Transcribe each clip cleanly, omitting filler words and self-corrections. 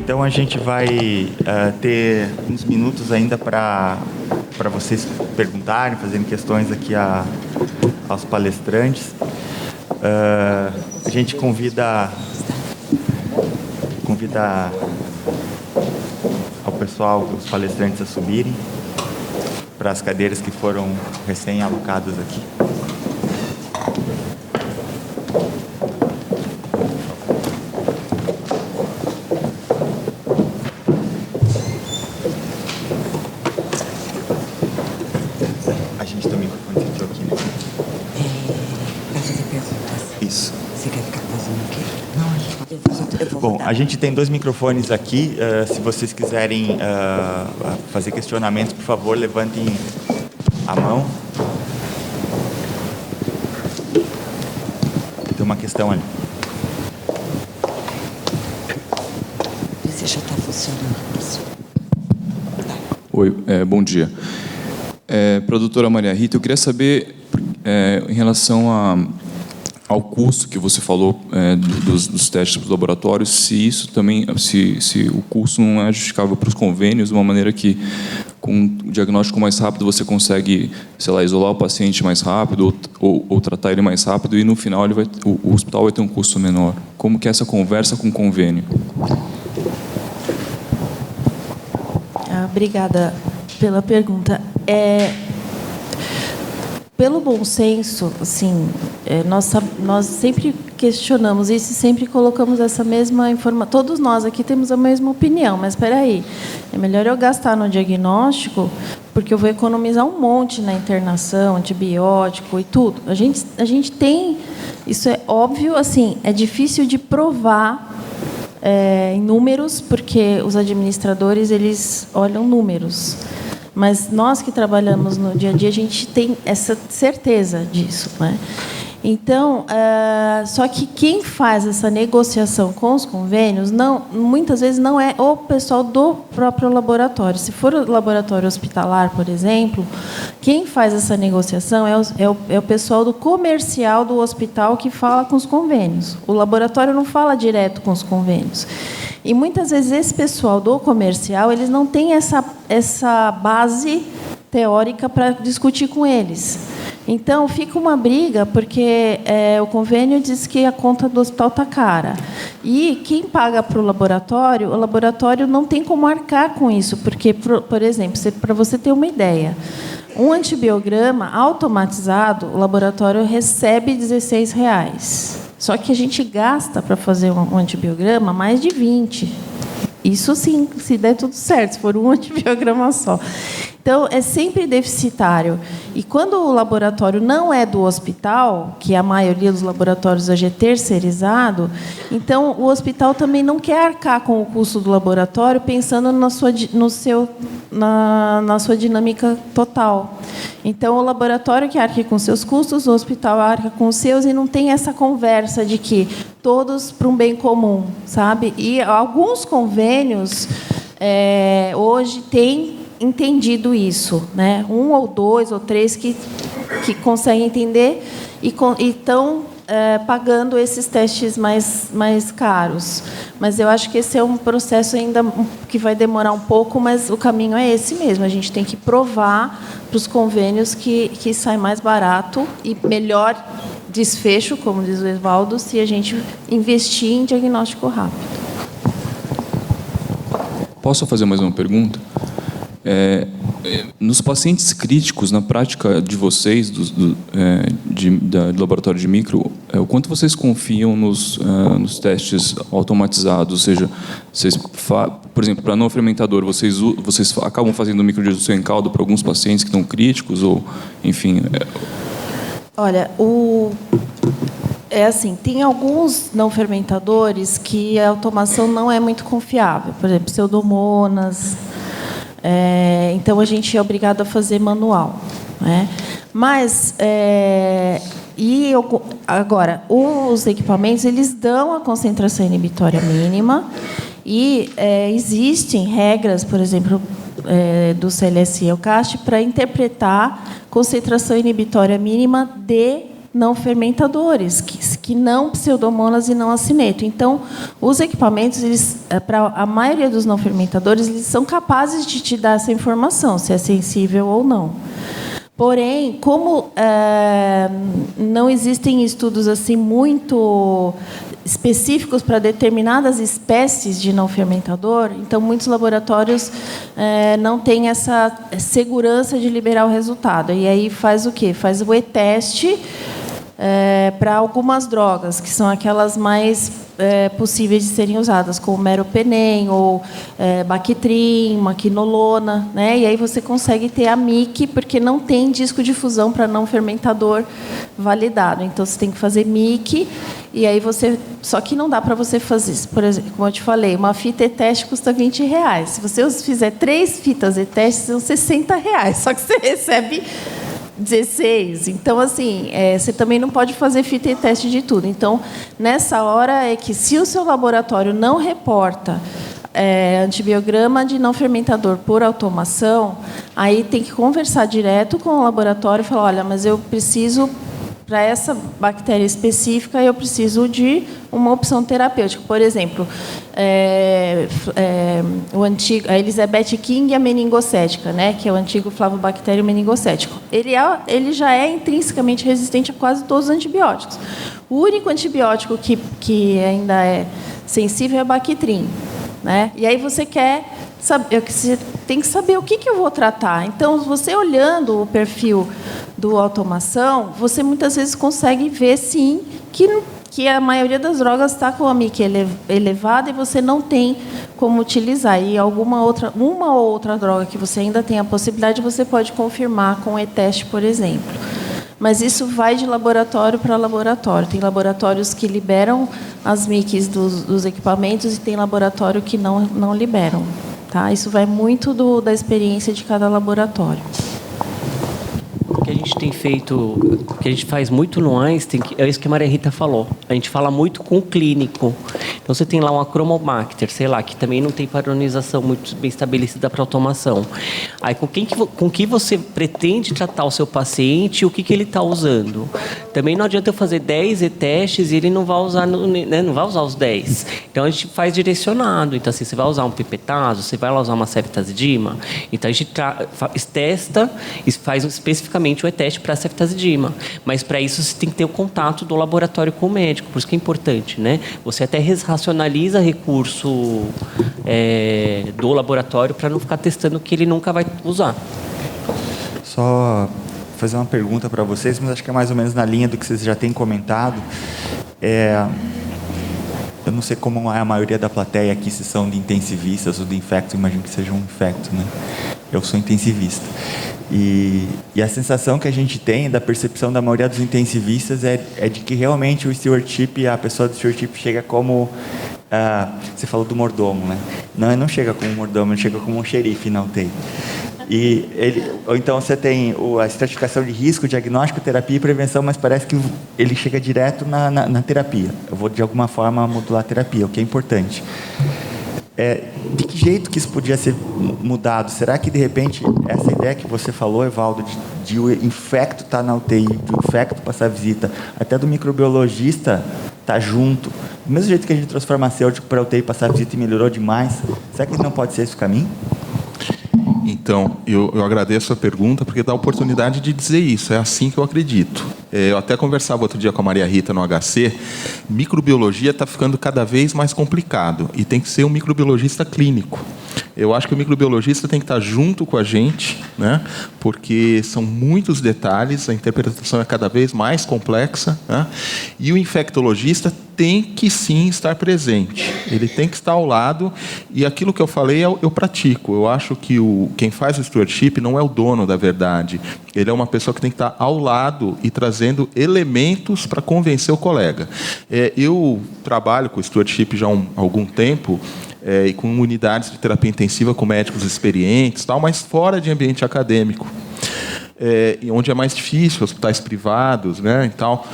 Então a gente vai ter uns minutos ainda para vocês perguntarem, fazerem questões aqui aos palestrantes. A gente convida ao pessoal, os palestrantes, a subirem para as cadeiras que foram recém-alocadas aqui. A gente tem o microfone aqui, né? Para fazer perguntas. Isso. Você quer ficar fazendo o quê? Não, a gente pode. Eu vou Bom, rodar. a gente tem 2 microfones aqui. Se vocês quiserem fazer questionamentos, por favor, levantem a mão. Tem uma questão ali. Esse já está funcionando. Oi, bom dia. Produtora Maria Rita, eu queria saber, em relação ao custo que você falou dos testes para os laboratórios, se isso também, se o custo não é justificável para os convênios, de uma maneira que, com um diagnóstico mais rápido, você consegue, sei lá, isolar o paciente mais rápido ou tratar ele mais rápido e, no final, o hospital vai ter um custo menor. Como que é essa conversa com o convênio? Obrigada pela pergunta. Pelo bom senso, assim, nós sempre questionamos isso e sempre colocamos essa mesma informação. Todos nós aqui temos a mesma opinião, mas espera aí, é melhor eu gastar no diagnóstico, porque eu vou economizar um monte na internação, antibiótico e tudo. A gente tem, isso é óbvio, assim, é difícil de provar em números, porque os administradores, eles olham números. Mas nós que trabalhamos no dia a dia, a gente tem essa certeza disso, né? Então, só que quem faz essa negociação com os convênios, muitas vezes não é o pessoal do próprio laboratório. Se for o laboratório hospitalar, por exemplo, quem faz essa negociação é o pessoal do comercial do hospital que fala com os convênios. O laboratório não fala direto com os convênios. E, muitas vezes, esse pessoal do comercial, eles não têm essa base teórica para discutir com eles. Então, fica uma briga, porque o convênio diz que a conta do hospital está cara. E quem paga para o laboratório não tem como arcar com isso, porque, por exemplo, para você ter uma ideia, um antibiograma automatizado, o laboratório recebe R$16. Só que a gente gasta para fazer um antibiograma mais de 20. Isso sim, se der tudo certo, se for um antibiograma só. Então, é sempre deficitário. E quando o laboratório não é do hospital, que a maioria dos laboratórios hoje é terceirizado, então o hospital também não quer arcar com o custo do laboratório, pensando na sua dinâmica total. Então, o laboratório que arca com seus custos, o hospital arca com os seus, e não tem essa conversa de que todos para um bem comum, sabe? E alguns convênios hoje têm entendido isso, né? 1 ou 2 ou 3 que conseguem entender e estão pagando esses testes mais caros. Mas eu acho que esse é um processo ainda que vai demorar um pouco, mas o caminho é esse mesmo. A gente tem que provar para os convênios que sai mais barato e melhor desfecho, como diz o Evaldo, se a gente investir em diagnóstico rápido. Posso fazer mais uma pergunta? Nos pacientes críticos, na prática de vocês, do laboratório de micro, o quanto vocês confiam nos testes automatizados? Ou seja, por exemplo, para não fermentador, vocês acabam fazendo microdiluição em caldo para alguns pacientes que estão críticos? Ou, enfim... Olha, assim, tem alguns não fermentadores que a automação não é muito confiável. Por exemplo, Pseudomonas... então, a gente é obrigado a fazer manual, né? Mas, agora, os equipamentos, eles dão a concentração inibitória mínima e existem regras, por exemplo, do CLSI e EUCAST para interpretar concentração inibitória mínima de não fermentadores, que não pseudomonas e não acineto. Então, os equipamentos, para a maioria dos não fermentadores, eles são capazes de te dar essa informação, se é sensível ou não. Porém, como não existem estudos assim muito específicos para determinadas espécies de não fermentador, então muitos laboratórios não têm essa segurança de liberar o resultado. E aí faz o quê? Faz o e-teste para algumas drogas, que são aquelas mais possíveis de serem usadas, como meropenem ou Bactrim, maquinolona, né? E aí você consegue ter a MIC, porque não tem disco de fusão para não fermentador validado. Então você tem que fazer MIC, e aí só que não dá para você fazer, por exemplo, como eu te falei, uma fita e-teste custa R$20. Se você fizer 3 fitas e-teste, são R$60. Só que você recebe 16. Então, assim, você também não pode fazer fita e teste de tudo. Então, nessa hora é que, se o seu laboratório não reporta antibiograma de não fermentador por automação, aí tem que conversar direto com o laboratório e falar, olha, mas eu preciso, para essa bactéria específica, eu preciso de uma opção terapêutica. Por exemplo, a Elizabeth King, a meningocética, né, que é o antigo Flavobacterium meningocético. Ele já é intrinsecamente resistente a quase todos os antibióticos. O único antibiótico que ainda é sensível é a Bactrim, né? E aí você você tem que saber o que eu vou tratar. Então, você olhando o perfil do automação, você muitas vezes consegue ver, sim, que a maioria das drogas está com a MIC elevada e você não tem como utilizar. E uma ou outra droga que você ainda tem a possibilidade, você pode confirmar com e-teste, por exemplo. Mas isso vai de laboratório para laboratório. Tem laboratórios que liberam as MICs dos equipamentos e tem laboratório que não liberam. Tá? Isso vai muito da experiência de cada laboratório. O que a gente tem feito, o que a gente faz muito no Einstein, é isso que a Maria Rita falou. A gente fala muito com o clínico. Então, você tem lá uma Chromobacter, sei lá, que também não tem padronização muito bem estabelecida para automação. Aí, com que você pretende tratar o seu paciente e o que ele está usando? Também não adianta eu fazer 10 e-testes e ele não vai usar, né, não vai usar os 10. Então, a gente faz direcionado. Então, assim, você vai usar um pipetazo, você vai lá usar uma ceftazidima. Então, a gente testa e faz especificamente o e-teste para a ceftazidima. Mas, para isso, você tem que ter o contato do laboratório com o médico. Por isso que é importante, né? Você até racionaliza recurso do laboratório para não ficar testando o que ele nunca vai usar. Só fazer uma pergunta para vocês, mas acho que é mais ou menos na linha do que vocês já têm comentado. Eu não sei como é a maioria da plateia aqui, se são de intensivistas ou de infecto, imagino que seja um infecto, né? Eu sou intensivista. E a sensação que a gente tem da percepção da maioria dos intensivistas é de que realmente o stewardship, a pessoa do stewardship chega como... você falou do mordomo, né? Não, ele não chega como mordomo, ele chega como um xerife na UTI. Ou então você tem a estratificação de risco, diagnóstico, terapia e prevenção, mas parece que ele chega direto na terapia. Eu vou, de alguma forma, modular a terapia, o que é importante. De que jeito que isso podia ser mudado? Será que, de repente, essa ideia que você falou, Evaldo, de o infecto estar na UTI, de o infecto passar a visita, até do microbiologista estar junto, do mesmo jeito que a gente trouxe farmacêutico para a UTI passar a visita e melhorou demais, será que não pode ser esse o caminho? Então, eu agradeço a pergunta, porque dá a oportunidade de dizer isso. É assim que eu acredito. Eu até conversava outro dia com a Maria Rita no HC. Microbiologia está ficando cada vez mais complicado e tem que ser um microbiologista clínico. Eu acho que o microbiologista tem que estar junto com a gente, né? Porque são muitos detalhes, a interpretação é cada vez mais complexa, né? E o infectologista tem que sim estar presente, ele tem que estar ao lado, e aquilo que eu falei eu pratico. Eu acho que quem faz o stewardship não é o dono da verdade, ele é uma pessoa que tem que estar ao lado e trazendo elementos para convencer o colega. Eu trabalho com o stewardship já há algum tempo, e com unidades de terapia intensiva com médicos experientes, tal, mas fora de ambiente acadêmico, onde é mais difícil, hospitais privados, né, e tal.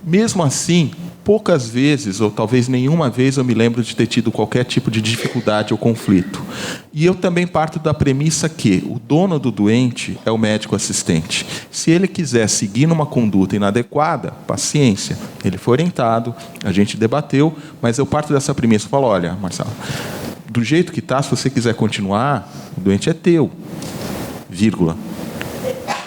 Mesmo assim, poucas vezes, ou talvez nenhuma vez, eu me lembro de ter tido qualquer tipo de dificuldade ou conflito. E eu também parto da premissa que o dono do doente é o médico assistente. Se ele quiser seguir numa conduta inadequada, paciência. Ele foi orientado, a gente debateu, mas eu parto dessa premissa. Eu falo, olha, Marcelo, do jeito que está, se você quiser continuar, o doente é teu, vírgula.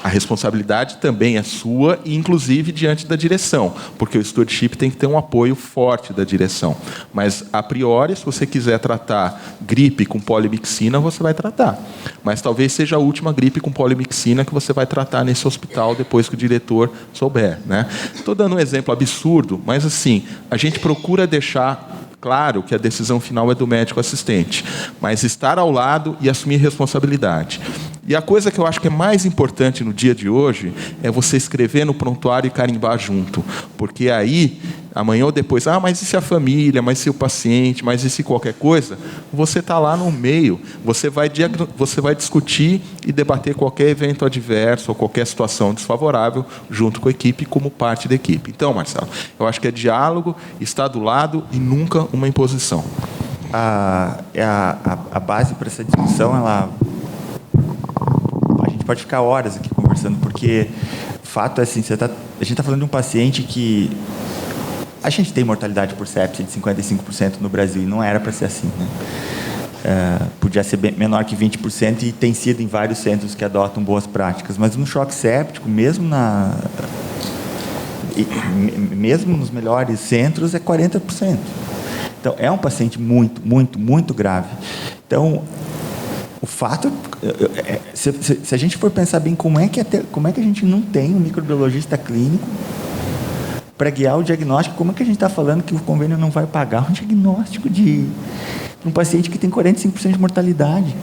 A responsabilidade também é sua, inclusive diante da direção, porque o stewardship tem que ter um apoio forte da direção. Mas, a priori, se você quiser tratar gripe com polimixina, você vai tratar. Mas talvez seja a última gripe com polimixina que você vai tratar nesse hospital depois que o diretor souber, né? Estou dando um exemplo absurdo, mas assim, a gente procura deixar claro que a decisão final é do médico assistente, mas estar ao lado e assumir responsabilidade. E a coisa que eu acho que é mais importante no dia de hoje é você escrever no prontuário e carimbar junto. Porque aí, amanhã ou depois, mas e se a família, mas e se o paciente, mas e se qualquer coisa? Você está lá no meio, você vai discutir e debater qualquer evento adverso ou qualquer situação desfavorável junto com a equipe, como parte da equipe. Então, Marcelo, eu acho que é diálogo, estar do lado e nunca uma imposição. A base para essa discussão, a gente pode ficar horas aqui conversando, porque o fato é assim, a gente está falando de um paciente que a gente tem mortalidade por sepsia de 55% no Brasil, e não era para ser assim, né? Podia ser menor que 20% e tem sido em vários centros que adotam boas práticas, mas no choque séptico, mesmo nos melhores centros, é 40%. Então, é um paciente muito, muito, muito grave. Então, o fato, se a gente for pensar bem como é que a gente não tem um microbiologista clínico para guiar o diagnóstico, como é que a gente está falando que o convênio não vai pagar um diagnóstico de um paciente que tem 45% de mortalidade?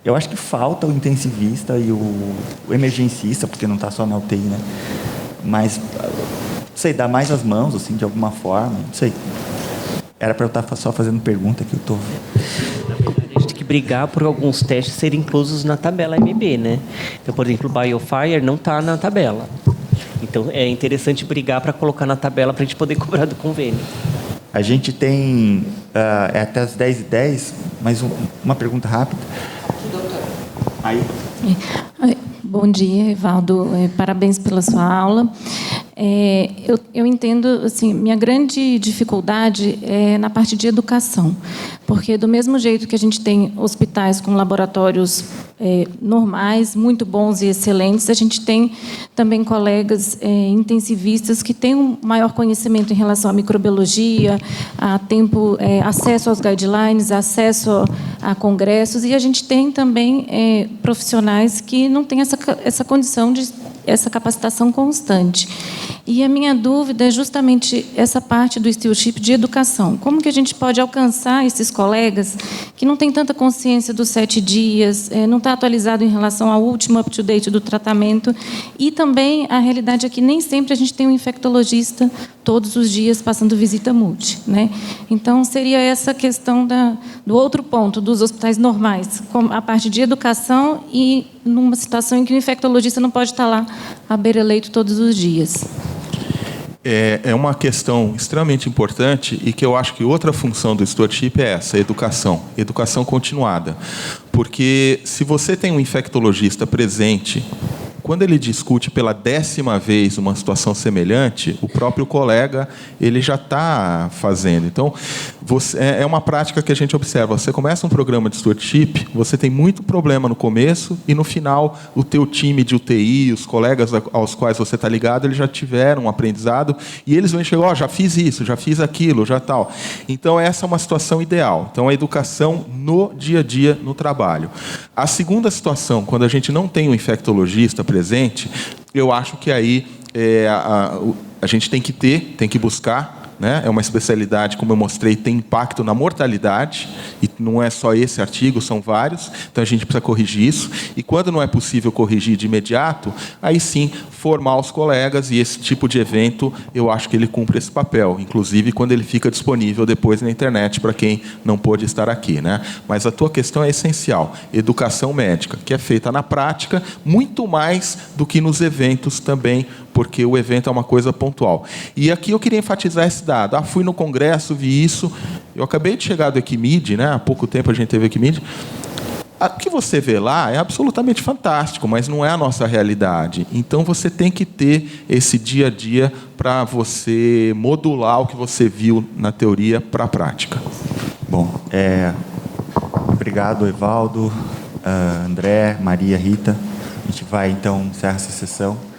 Eu acho que falta o intensivista e o emergencista, porque não está só na UTI, né? Mas, não sei, dar mais as mãos, assim, de alguma forma, não sei. Era para eu estar só fazendo pergunta que eu estou... A gente tem que brigar por alguns testes serem inclusos na tabela MB, né? Então, por exemplo, o BioFire não está na tabela. Então, é interessante brigar para colocar na tabela para a gente poder cobrar do convênio. A gente tem até as 10h10, mas uma pergunta rápida. Aqui, doutora. Aí. Bom dia, Evaldo. Parabéns pela sua aula. Eu entendo, assim, minha grande dificuldade é na parte de educação, porque do mesmo jeito que a gente tem hospitais com laboratórios normais, muito bons e excelentes, a gente tem também colegas intensivistas que têm um maior conhecimento em relação à microbiologia, acesso aos guidelines, acesso a congressos, e a gente tem também profissionais que não têm essa condição essa capacitação constante. E a minha dúvida é justamente essa parte do stewardship de educação. Como que a gente pode alcançar esses colegas que não têm tanta consciência dos 7 dias, não está atualizado em relação ao último up-to-date do tratamento, e também a realidade é que nem sempre a gente tem um infectologista todos os dias passando visita multi, né? Então, seria essa questão do outro ponto, dos hospitais normais, a parte de educação e numa situação em que o infectologista não pode estar lá à beira-leito todos os dias. É uma questão extremamente importante e que eu acho que outra função do stewardship é essa, educação continuada. Porque se você tem um infectologista presente, quando ele discute pela 10ª vez uma situação semelhante, o próprio colega ele já está fazendo. Então, é uma prática que a gente observa. Você começa um programa de stewardship, você tem muito problema no começo e, no final, o teu time de UTI, os colegas aos quais você está ligado, eles já tiveram um aprendizado e eles vão chegar, já fiz isso, já fiz aquilo, já tal. Então, essa é uma situação ideal. Então, a educação no dia a dia, no trabalho. A segunda situação, quando a gente não tem um infectologista presente, eu acho que aí a gente tem que buscar, né? É uma especialidade, como eu mostrei, tem impacto na mortalidade, e não é só esse artigo, são vários, então a gente precisa corrigir isso. E quando não é possível corrigir de imediato, aí sim formar os colegas, e esse tipo de evento eu acho que ele cumpre esse papel, inclusive quando ele fica disponível depois na internet para quem não pôde estar aqui, né? Mas a tua questão é essencial, educação médica, que é feita na prática, muito mais do que nos eventos também, porque o evento é uma coisa pontual. E aqui eu queria enfatizar esse dado. Fui no congresso, vi isso, eu acabei de chegar do Equimid, né? Há pouco tempo a gente teve Equimid. O que você vê lá é absolutamente fantástico, mas não é a nossa realidade. Então, você tem que ter esse dia a dia para você modular o que você viu na teoria para a prática. Bom, obrigado, Evaldo, André, Maria, Rita. A gente vai, então, encerrar essa sessão.